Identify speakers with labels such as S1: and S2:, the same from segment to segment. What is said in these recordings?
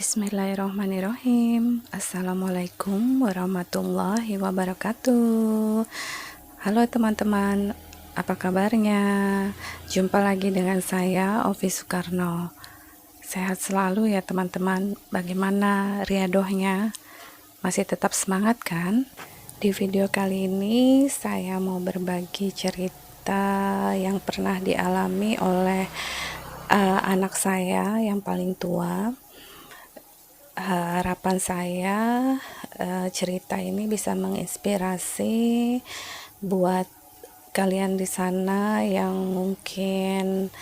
S1: Bismillahirrahmanirrahim. Assalamualaikum warahmatullahi wabarakatuh. Halo teman-teman, apa kabarnya? Jumpa lagi dengan saya, Ovi Soekarno. Sehat selalu ya teman-teman. Bagaimana riadohnya? Masih tetap semangat kan? Di video kali ini saya mau berbagi cerita yang pernah dialami oleh anak saya yang paling tua. Harapan saya cerita ini bisa menginspirasi buat kalian di sana yang mungkin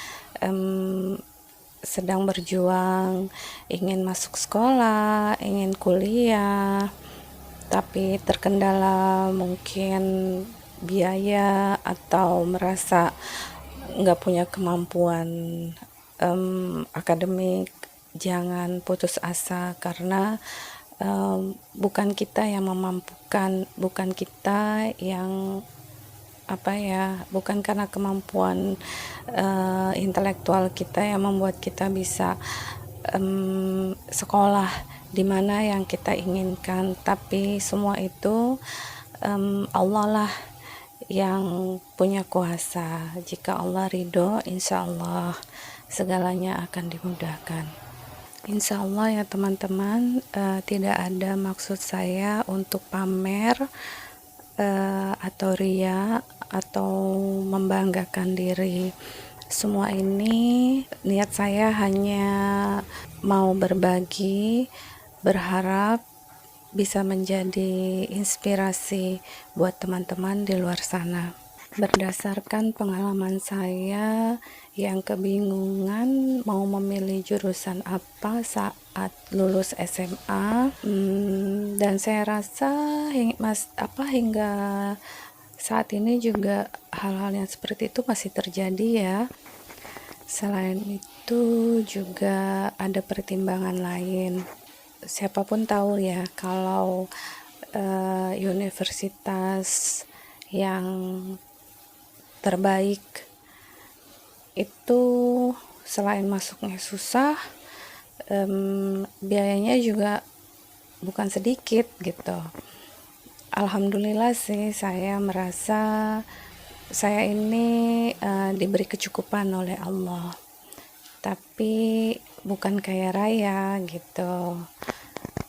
S1: sedang berjuang, ingin masuk sekolah, ingin kuliah, tapi terkendala mungkin biaya atau merasa nggak punya kemampuan akademik. Jangan putus asa karena bukan kita yang memampukan, bukan kita yang bukan karena kemampuan intelektual kita yang membuat kita bisa sekolah di mana yang kita inginkan, tapi semua itu Allah lah yang punya kuasa. Jika Allah ridho, insya Allah segalanya akan dimudahkan. Insya Allah ya teman-teman, tidak ada maksud saya untuk pamer atau ria atau membanggakan diri. Semua ini niat saya hanya mau berbagi, berharap bisa menjadi inspirasi buat teman-teman di luar sana. Berdasarkan pengalaman saya yang kebingungan mau memilih jurusan apa saat lulus SMA, dan saya rasa hingga saat ini juga hal-hal yang seperti itu masih terjadi ya. Selain itu juga ada pertimbangan lain. Siapapun tahu ya kalau universitas yang terbaik itu selain masuknya susah, biayanya juga bukan sedikit gitu. Alhamdulillah sih, saya merasa saya ini diberi kecukupan oleh Allah, tapi bukan kaya raya gitu.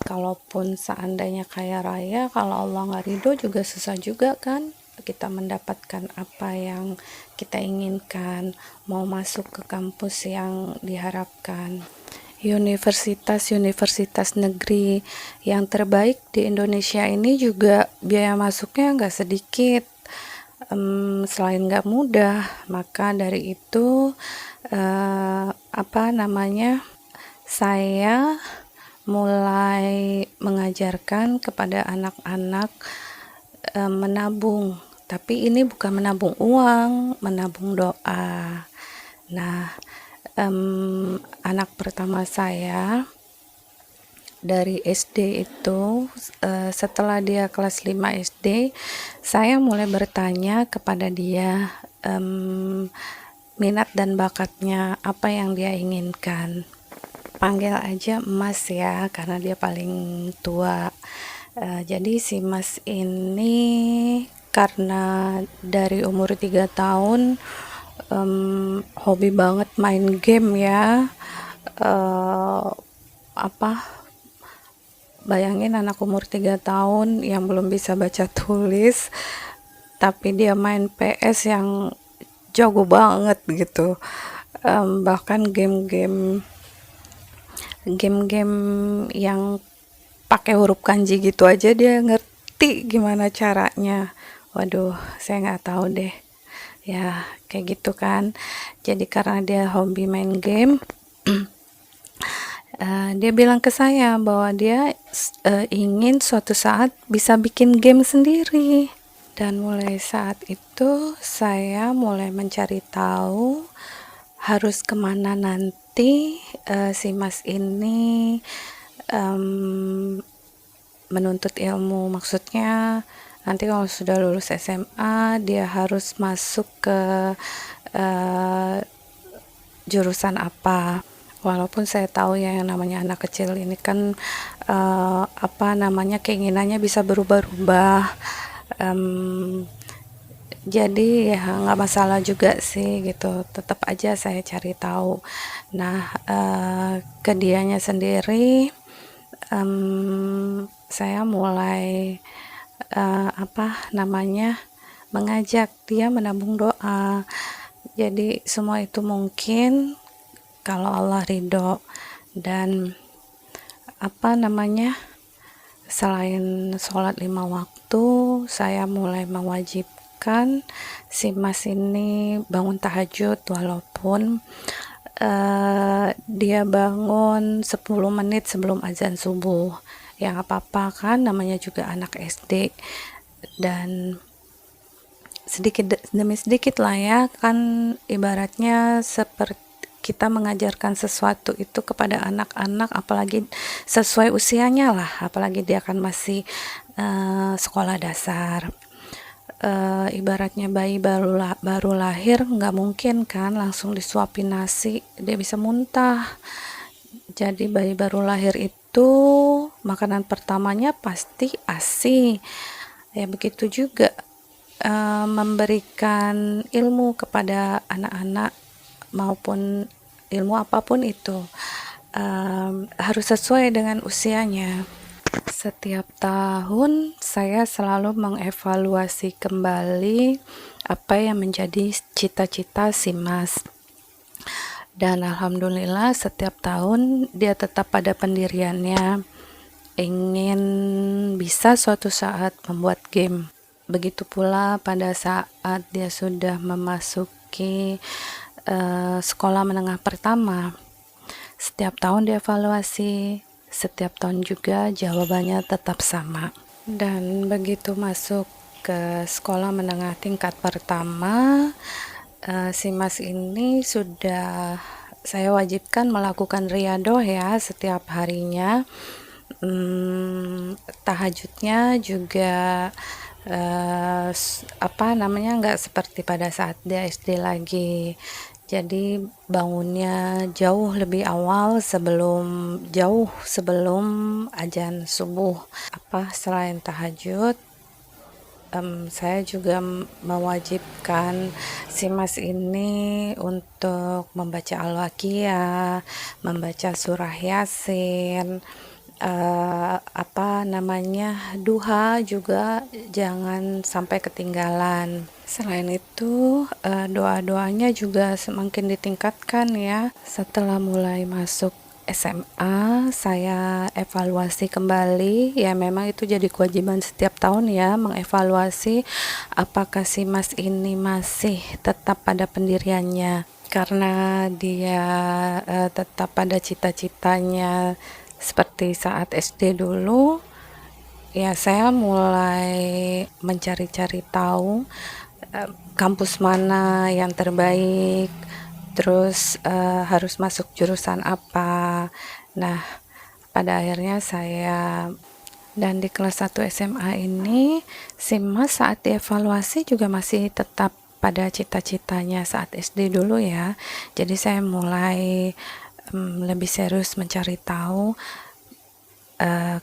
S1: Kalaupun seandainya kaya raya, kalau Allah nggak ridho juga susah juga kan kita mendapatkan apa yang kita inginkan, mau masuk ke kampus yang diharapkan. Universitas negeri yang terbaik di Indonesia ini juga biaya masuknya nggak sedikit. Selain nggak mudah, maka dari itu saya mulai mengajarkan kepada anak-anak menabung, tapi ini bukan menabung uang, menabung doa. Nah, anak pertama saya dari SD itu, setelah dia kelas 5 SD, saya mulai bertanya kepada dia minat dan bakatnya, apa yang dia inginkan. Panggil aja Mas ya, karena dia paling tua. Jadi si Mas ini karena dari umur 3 tahun hobi banget main game ya. Bayangin anak umur 3 tahun yang belum bisa baca tulis, tapi dia main PS yang jago banget gitu. Bahkan game-game yang pakai huruf kanji gitu aja dia ngerti gimana caranya. Waduh, saya nggak tahu deh ya, kayak gitu kan. Jadi karena dia hobi main game, dia bilang ke saya bahwa dia ingin suatu saat bisa bikin game sendiri. Dan mulai saat itu saya mulai mencari tahu harus kemana nanti si Mas ini menuntut ilmu. Maksudnya nanti kalau sudah lulus SMA dia harus masuk ke jurusan apa. Walaupun saya tahu ya yang namanya anak kecil ini kan keinginannya bisa berubah-ubah. Em, jadi ya nggak masalah juga sih gitu, tetap aja saya cari tahu. Nah, ke dianya sendiri, saya mulai mengajak dia menabung doa. Jadi semua itu mungkin kalau Allah ridho. Dan selain sholat 5 waktu, saya mulai mewajibkan si Mas ini bangun tahajud, walaupun dia bangun 10 menit sebelum azan subuh. Ya nggak apa-apa kan, namanya juga anak SD. Dan sedikit demi sedikit lah ya, kan ibaratnya seperti kita mengajarkan sesuatu itu kepada anak-anak, apalagi sesuai usianya lah, apalagi dia kan masih sekolah dasar. Ibaratnya bayi baru lahir, nggak mungkin kan langsung disuapin nasi, dia bisa muntah. Jadi bayi baru lahir itu makanan pertamanya pasti ASI. Ya begitu juga memberikan ilmu kepada anak-anak, maupun ilmu apapun itu harus sesuai dengan usianya. Setiap tahun saya selalu mengevaluasi kembali apa yang menjadi cita-cita si Mas. Dan alhamdulillah setiap tahun dia tetap pada pendiriannya, ingin bisa suatu saat membuat game. Begitu pula pada saat dia sudah memasuki sekolah menengah pertama. Setiap tahun dievaluasi, setiap tahun juga jawabannya tetap sama. Dan begitu masuk ke sekolah menengah tingkat pertama, si Mas ini sudah saya wajibkan melakukan riadoh ya setiap harinya. Tahajudnya juga nggak seperti pada saat dia SD lagi. Jadi bangunnya jauh sebelum azan subuh. Selain tahajud, saya juga mewajibkan si Mas ini untuk membaca Al-Waqiah, membaca surah Yasin, duha juga jangan sampai ketinggalan. Selain itu, doa-doanya juga semakin ditingkatkan ya. Setelah mulai masuk SMA, saya evaluasi kembali. Ya memang itu jadi kewajiban setiap tahun ya, mengevaluasi apakah si Mas ini masih tetap pada pendiriannya. Karena dia tetap pada cita-citanya seperti saat SD dulu, ya saya mulai mencari-cari tahu kampus mana yang terbaik, terus harus masuk jurusan apa. Nah, pada akhirnya dan di kelas 1 SMA ini, si Mas saat dievaluasi juga masih tetap pada cita-citanya saat SD dulu ya. Jadi saya mulai lebih serius mencari tahu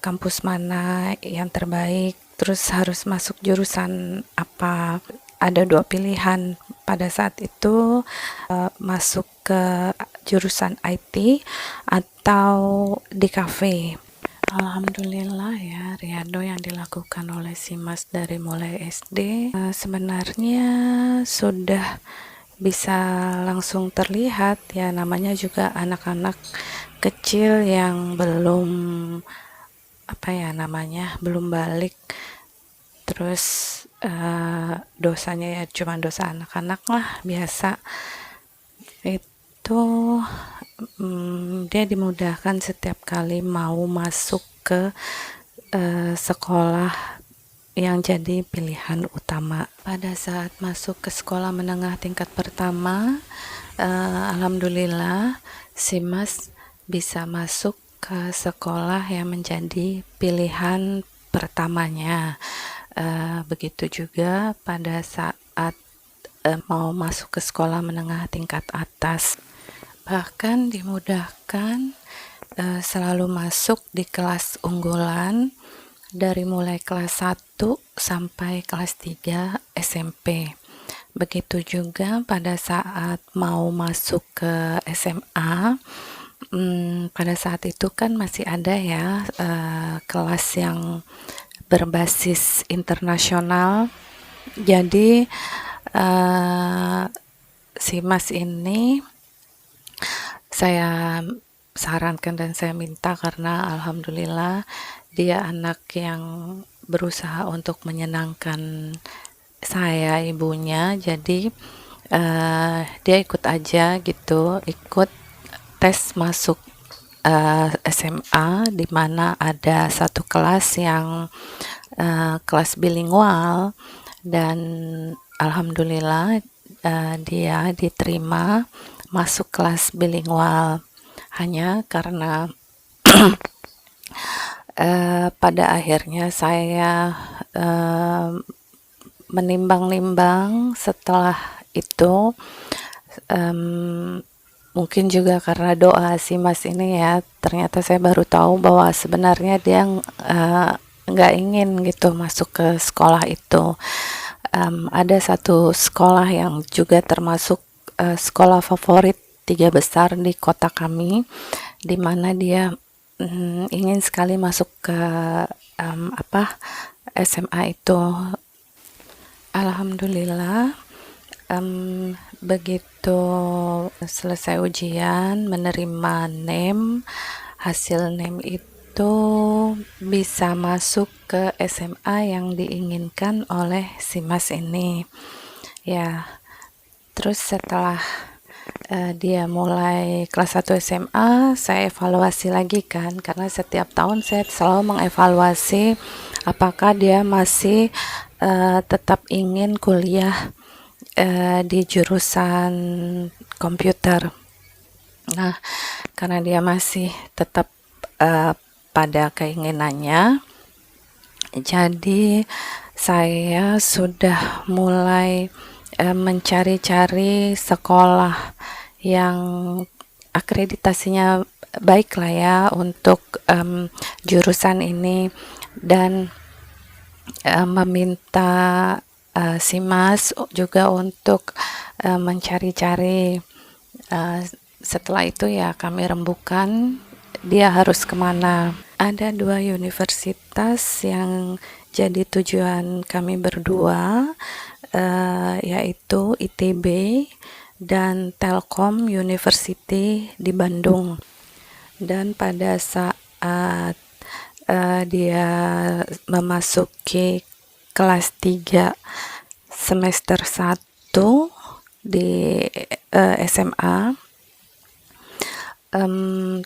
S1: kampus mana yang terbaik, terus harus masuk jurusan apa. Ada 2 pilihan pada saat itu, masuk ke jurusan IT atau di kafe. Alhamdulillah ya, riado yang dilakukan oleh si Mas dari mulai SD sebenarnya sudah bisa langsung terlihat ya, namanya juga anak-anak kecil yang belum balik. Terus dosanya ya cuma dosa anak-anak lah, biasa. Itu dia dimudahkan setiap kali mau masuk ke sekolah yang jadi pilihan utama. Pada saat masuk ke sekolah menengah tingkat pertama, alhamdulillah si Mas bisa masuk ke sekolah yang menjadi pilihan pertamanya. Begitu juga pada saat mau masuk ke sekolah menengah tingkat atas. bahkan dimudahkan, selalu masuk di kelas unggulan dari mulai kelas 1 sampai kelas 3 SMP. Begitu juga pada saat mau masuk ke SMA, pada saat itu kan masih ada ya kelas yang berbasis internasional. Jadi si Mas ini saya sarankan dan saya minta karena alhamdulillah dia anak yang berusaha untuk menyenangkan saya, ibunya. Jadi dia ikut aja gitu, ikut tes masuk SMA, di mana ada satu kelas yang kelas bilingual, dan alhamdulillah dia diterima masuk kelas bilingual. Hanya karena pada akhirnya saya menimbang-nimbang setelah itu, mungkin juga karena doa si Mas ini ya, ternyata saya baru tahu bahwa sebenarnya dia nggak ingin gitu masuk ke sekolah itu. Ada satu sekolah yang juga termasuk sekolah favorit 3 besar di kota kami, di mana dia ingin sekali masuk ke SMA itu. Alhamdulillah, begitu selesai ujian, menerima NEM, hasil NEM itu bisa masuk ke SMA yang diinginkan oleh si Mas ini. Ya, terus setelah dia mulai kelas 1 SMA, saya evaluasi lagi kan, karena setiap tahun saya selalu mengevaluasi apakah dia masih tetap ingin kuliah di jurusan komputer. Nah, karena dia masih tetap pada keinginannya, jadi saya sudah mulai mencari-cari sekolah yang akreditasinya baik lah ya untuk jurusan ini, dan meminta si Mas juga untuk mencari-cari. Setelah itu ya kami rembukan dia harus kemana. Ada 2 universitas yang jadi tujuan kami berdua, yaitu ITB dan Telkom University di Bandung. Dan pada saat dia memasuki kelas 3 semester 1 di SMA,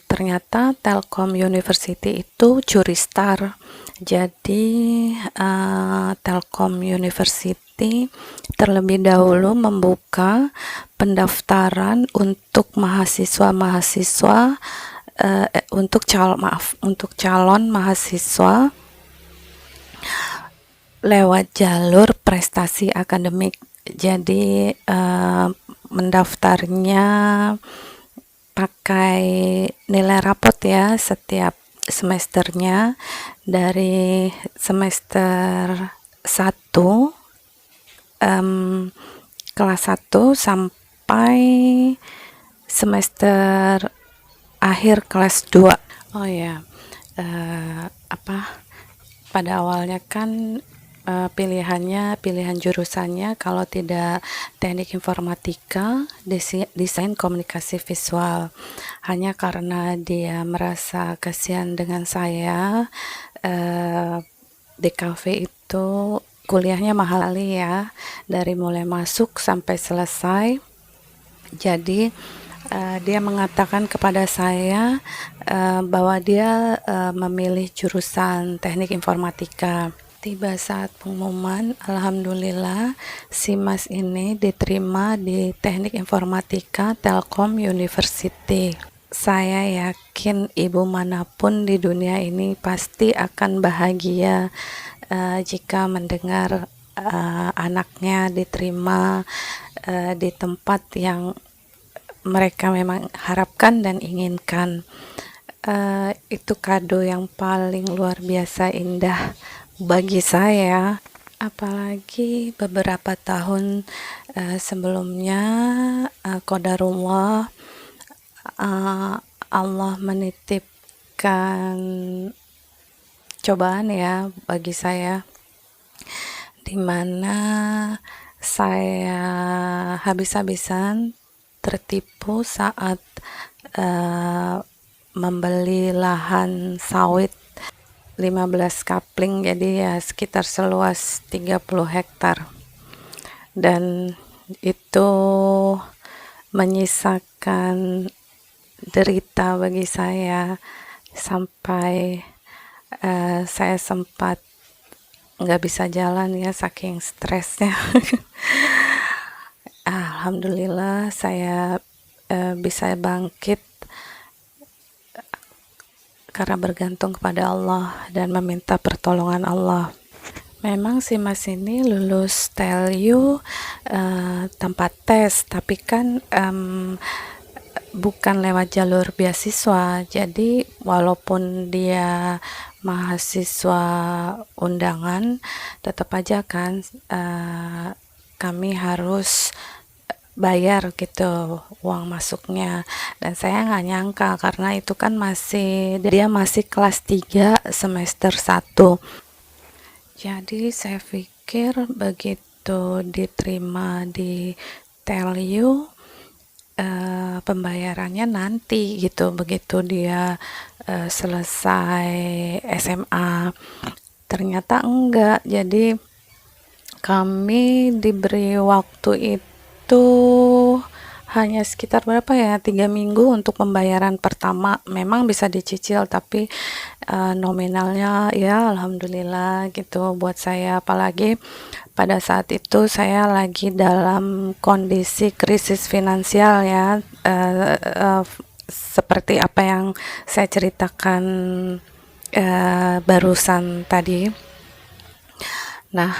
S1: ternyata Telkom University itu curi star. Jadi Telkom University terlebih dahulu membuka pendaftaran untuk mahasiswa-mahasiswa untuk calon mahasiswa lewat jalur prestasi akademik. Jadi mendaftarnya pakai nilai rapot ya setiap semesternya, dari semester 1 kelas 1 sampai semester akhir kelas 2. Oh ya, pada awalnya kan pilihan jurusannya kalau tidak teknik informatika, desain komunikasi visual. Hanya karena dia merasa kasihan dengan saya, DKV itu kuliahnya mahal kali ya, dari mulai masuk sampai selesai. Jadi dia mengatakan kepada saya bahwa dia memilih jurusan teknik informatika. Tiba saat pengumuman, alhamdulillah si Mas ini diterima di teknik informatika Telkom University. Saya yakin ibu manapun di dunia ini pasti akan bahagia jika mendengar anaknya diterima di tempat yang mereka memang harapkan dan inginkan. Itu kado yang paling luar biasa indah bagi saya. Apalagi beberapa tahun sebelumnya, qadarullah, uh, Allah menitipkan cobaan ya bagi saya, di mana saya habis-habisan tertipu saat uh, membeli lahan sawit 15 kapling, jadi ya sekitar seluas 30 hektar, dan itu menyisakan derita bagi saya sampai saya sempat nggak bisa jalan ya saking stresnya. Alhamdulillah saya bisa bangkit karena bergantung kepada Allah dan meminta pertolongan Allah. Memang si Mas ini lulus TELU tanpa tes, tapi kan bukan lewat jalur beasiswa. Jadi walaupun dia mahasiswa undangan, tetap aja kan kami harus bayar gitu uang masuknya, dan saya nggak nyangka karena itu kan dia masih kelas 3 semester 1. Jadi saya pikir begitu diterima di TELU pembayarannya nanti gitu, begitu dia selesai SMA. Ternyata enggak, jadi kami diberi waktu itu hanya sekitar berapa ya, 3 minggu untuk pembayaran pertama. Memang bisa dicicil, tapi nominalnya ya alhamdulillah gitu buat saya. Apalagi pada saat itu saya lagi dalam kondisi krisis finansial ya, seperti apa yang saya ceritakan barusan tadi. Nah,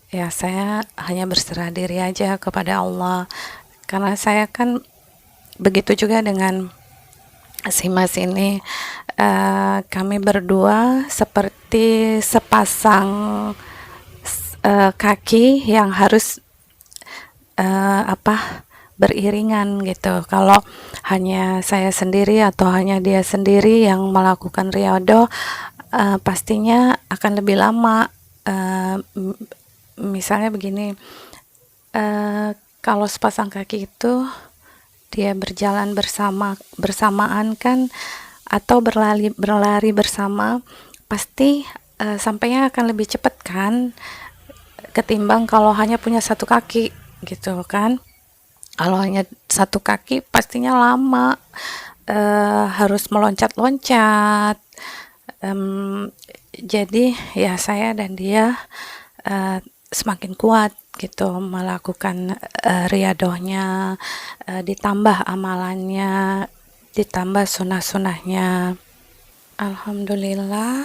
S1: ya saya hanya berserah diri aja kepada Allah, karena saya kan begitu juga dengan si Mas ini. Kami berdua seperti sepasang kaki yang harus beriringan gitu. Kalau hanya saya sendiri atau hanya dia sendiri yang melakukan riyadhah, pastinya akan lebih lama. Misalnya begini, kalau sepasang kaki itu dia berjalan bersamaan kan, atau berlari bersama, pasti sampainya akan lebih cepat kan, ketimbang kalau hanya punya satu kaki gitu kan. Kalau hanya satu kaki pastinya lama, harus meloncat-loncat. Jadi ya saya dan dia semakin kuat gitu melakukan riyadhahnya, ditambah amalannya, ditambah sunah-sunahnya. Alhamdulillah,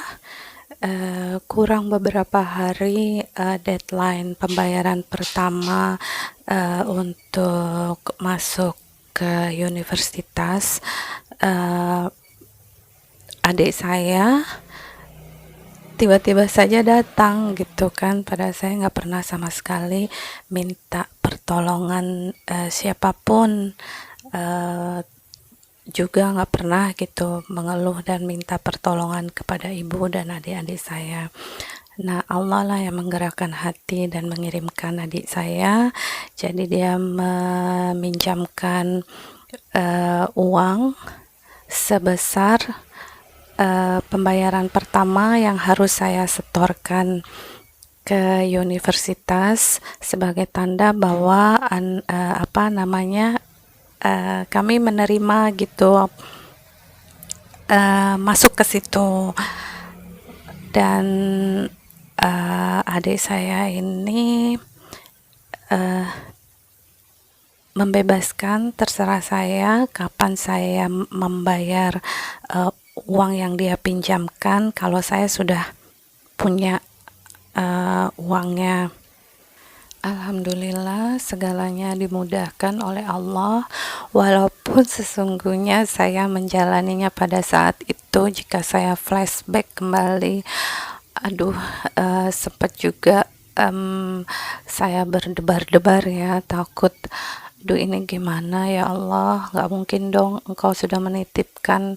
S1: kurang beberapa hari deadline pembayaran pertama untuk masuk ke universitas. Adik saya tiba-tiba saja datang gitu kan, pada saya nggak pernah sama sekali minta pertolongan siapapun, juga nggak pernah gitu mengeluh dan minta pertolongan kepada ibu dan adik-adik saya. Nah, Allah lah yang menggerakkan hati dan mengirimkan adik saya. Jadi dia meminjamkan uang sebesar pembayaran pertama yang harus saya setorkan ke universitas sebagai tanda bahwa kami menerima gitu, masuk ke situ. Dan adik saya ini membebaskan, terserah saya kapan saya membayar uang yang dia pinjamkan. Kalau saya sudah punya uangnya. Alhamdulillah segalanya dimudahkan oleh Allah, walaupun sesungguhnya saya menjalaninya pada saat itu. Jika saya flashback kembali, aduh, sempat juga saya berdebar-debar ya, takut, aduh ini gimana ya Allah, nggak mungkin dong engkau sudah menitipkan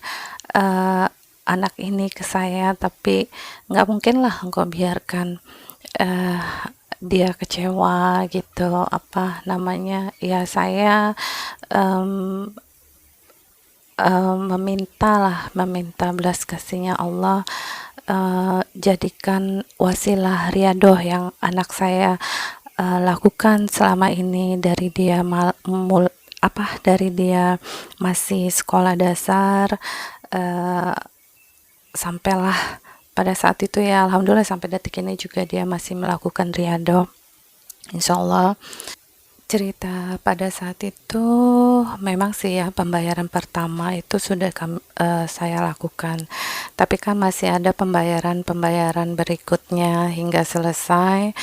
S1: eh, anak ini ke saya, tapi nggak mungkin lah engkau biarkan eh, dia kecewa gitu, apa namanya ya, saya em, meminta belas kasihnya Allah, jadikan wasilah riadoh yang anak saya lakukan selama ini, dari dia dari dia masih sekolah dasar, eh, sampailah pada saat itu ya, alhamdulillah sampai detik ini juga dia masih melakukan riado, insya Allah. Cerita pada saat itu memang sih ya, pembayaran pertama itu sudah saya lakukan, tapi kan masih ada pembayaran berikutnya hingga selesai.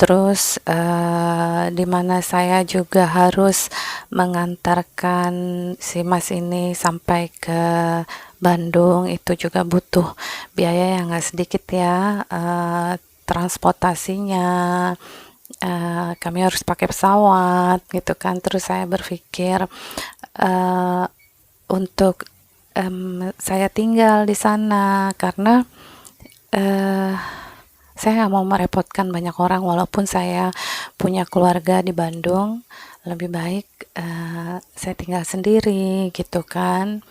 S1: Terus di mana saya juga harus mengantarkan si Mas ini sampai ke Bandung, itu juga butuh biaya yang nggak sedikit ya, transportasinya, kami harus pakai pesawat gitu kan. Terus saya berpikir eh, untuk saya tinggal di sana, karena eh, saya nggak mau merepotkan banyak orang, walaupun saya punya keluarga di Bandung. Lebih baik saya tinggal sendiri gitu kan.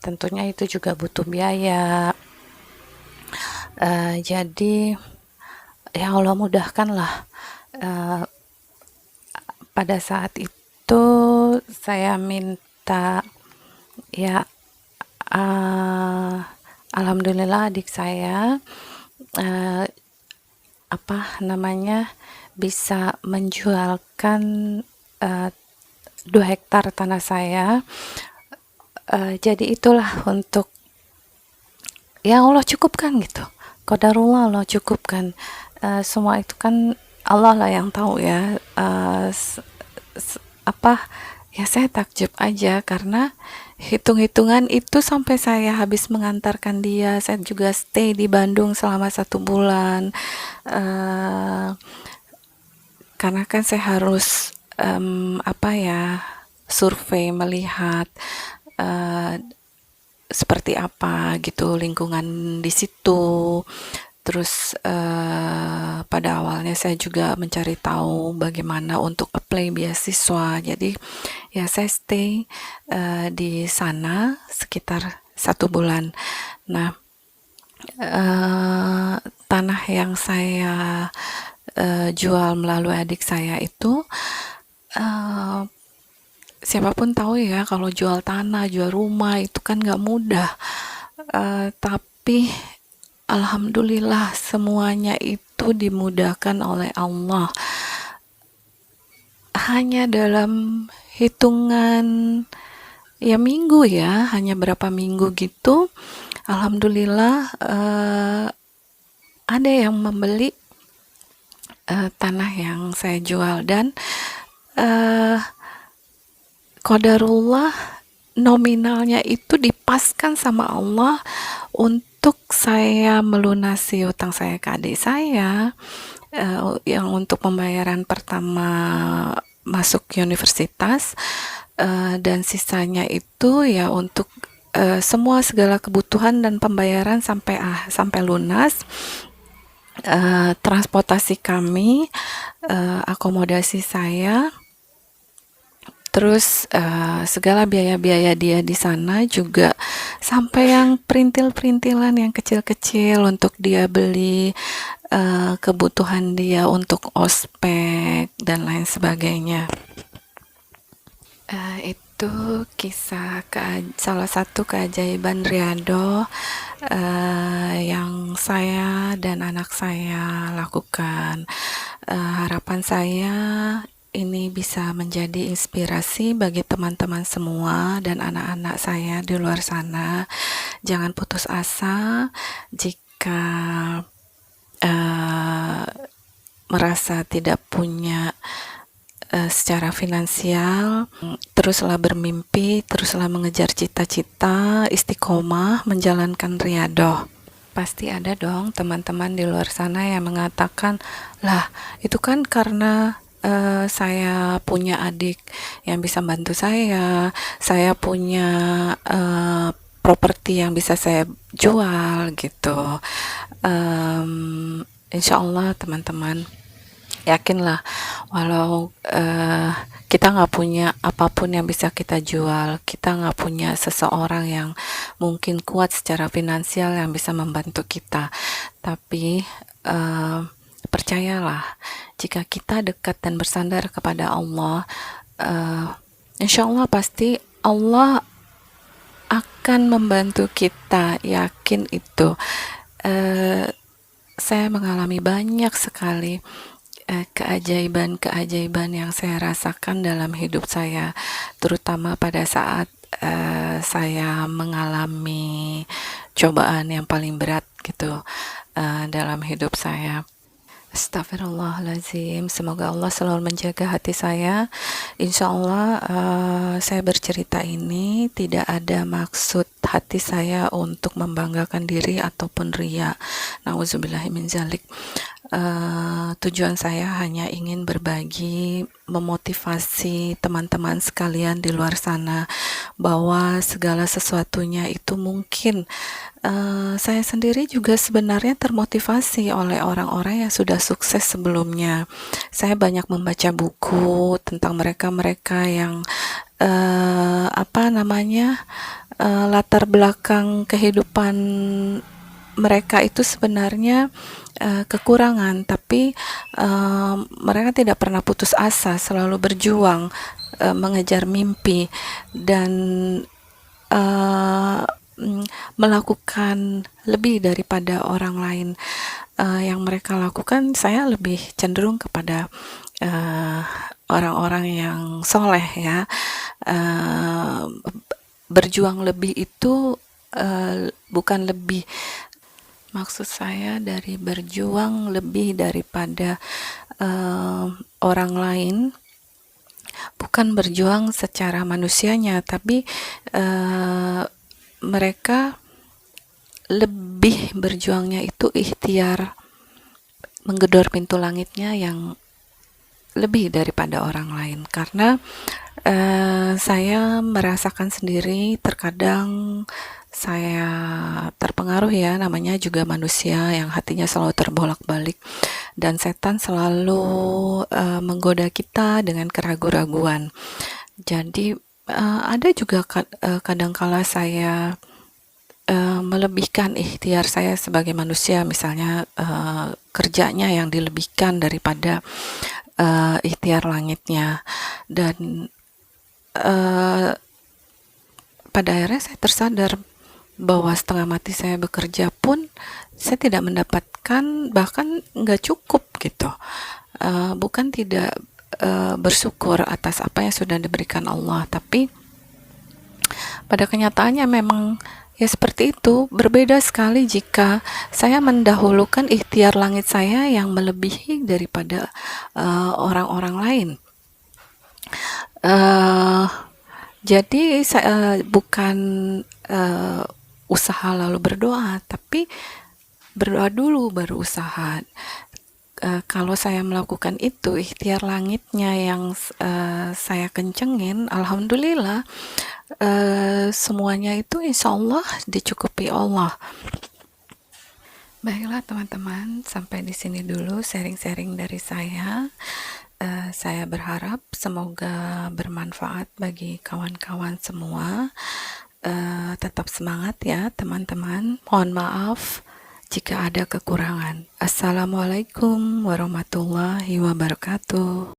S1: Tentunya itu juga butuh biaya. Jadi ya Allah mudahkan lah. Eh, Pada saat itu saya minta ya, eh, alhamdulillah adik saya eh, apa namanya bisa menjualkan eh, 2 hektar tanah saya. Jadi itulah untuk yang Allah cukupkan gitu. Qadarullah, Allah cukupkan. Semua itu kan Allah lah yang tahu ya. Apa ya, saya takjub aja karena hitung-hitungan itu sampai saya habis mengantarkan dia, saya juga stay di Bandung selama 1 bulan. Eh, karena kan saya harus apa ya, survei melihat eh, seperti apa gitu lingkungan di situ. Terus pada awalnya saya juga mencari tahu bagaimana untuk apply beasiswa. Jadi ya saya stay di sana sekitar 1 bulan. Nah, tanah yang saya jual melalui adik saya itu, eh, siapapun tahu ya kalau jual tanah, jual rumah itu kan nggak mudah. Tapi alhamdulillah semuanya itu dimudahkan oleh Allah. Hanya dalam hitungan ya minggu ya, hanya berapa minggu gitu. Alhamdulillah ada yang membeli tanah yang saya jual, dan eh, qadarullah nominalnya itu dipaskan sama Allah untuk saya melunasi utang saya ke adik saya, yang untuk pembayaran pertama masuk universitas, dan sisanya itu ya untuk semua segala kebutuhan dan pembayaran sampai lunas, transportasi kami, akomodasi saya. Terus segala biaya-biaya dia di sana juga, sampai yang perintil-perintilan yang kecil-kecil untuk dia beli, kebutuhan dia untuk ospek dan lain sebagainya. Itu kisah salah satu keajaiban Riado yang saya dan anak saya lakukan. Harapan saya ini bisa menjadi inspirasi bagi teman-teman semua dan anak-anak saya di luar sana. Jangan putus asa jika uh, merasa tidak punya secara finansial, teruslah bermimpi, teruslah mengejar cita-cita, istiqomah, menjalankan riyadhah. Pasti ada dong teman-teman di luar sana yang mengatakan, lah itu kan karena saya punya adik yang bisa bantu saya punya properti yang bisa saya jual gitu. Insya Allah teman-teman, yakinlah, walau kita nggak punya apapun yang bisa kita jual, kita nggak punya seseorang yang mungkin kuat secara finansial yang bisa membantu kita, tapi percayalah, jika kita dekat dan bersandar kepada Allah, insya Allah pasti Allah akan membantu kita, yakin itu. Saya mengalami banyak sekali keajaiban-keajaiban yang saya rasakan dalam hidup saya, terutama pada saat saya mengalami cobaan yang paling berat gitu dalam hidup saya. Astagfirullahaladzim, semoga Allah selalu menjaga hati saya. Insya Allah saya bercerita ini tidak ada maksud hati saya untuk membanggakan diri ataupun riya. Nauzubillahimin zalik. Tujuan saya hanya ingin berbagi, memotivasi teman-teman sekalian di luar sana bahwa segala sesuatunya itu mungkin. Saya sendiri juga sebenarnya termotivasi oleh orang-orang yang sudah sukses sebelumnya. Saya banyak membaca buku tentang mereka-mereka yang latar belakang kehidupan mereka itu sebenarnya kekurangan, tapi mereka tidak pernah putus asa, selalu berjuang mengejar mimpi dan melakukan lebih daripada orang lain. Yang mereka lakukan, saya lebih cenderung kepada orang-orang yang soleh ya. Berjuang lebih itu bukan lebih, maksud saya dari berjuang lebih daripada orang lain, bukan berjuang secara manusianya, tapi mereka lebih berjuangnya itu ikhtiar menggedor pintu langitnya yang lebih daripada orang lain. Karena saya merasakan sendiri, terkadang saya terpengaruh ya, namanya juga manusia yang hatinya selalu terbolak-balik dan setan selalu menggoda kita dengan keraguan-raguan. Jadi ada juga kadangkala saya melebihkan ikhtiar saya sebagai manusia, misalnya kerjanya yang dilebihkan daripada ikhtiar langitnya, dan pada akhirnya saya tersadar bahwa setengah mati saya bekerja pun saya tidak mendapatkan, bahkan nggak cukup gitu. Bukan tidak bersyukur atas apa yang sudah diberikan Allah, tapi pada kenyataannya memang ya seperti itu. Berbeda sekali jika saya mendahulukan ikhtiar langit saya yang melebihi daripada orang-orang lain. Jadi saya bukan usaha lalu berdoa, tapi berdoa dulu baru usaha. Kalau saya melakukan itu, ikhtiar langitnya yang saya kencengin, alhamdulillah semuanya itu insya Allah dicukupi Allah. Baiklah teman-teman, sampai di sini dulu sharing-sharing dari saya. Saya berharap semoga bermanfaat bagi kawan-kawan semua. Tetap semangat ya teman-teman. Mohon maaf jika ada kekurangan. Assalamualaikum warahmatullahi wabarakatuh.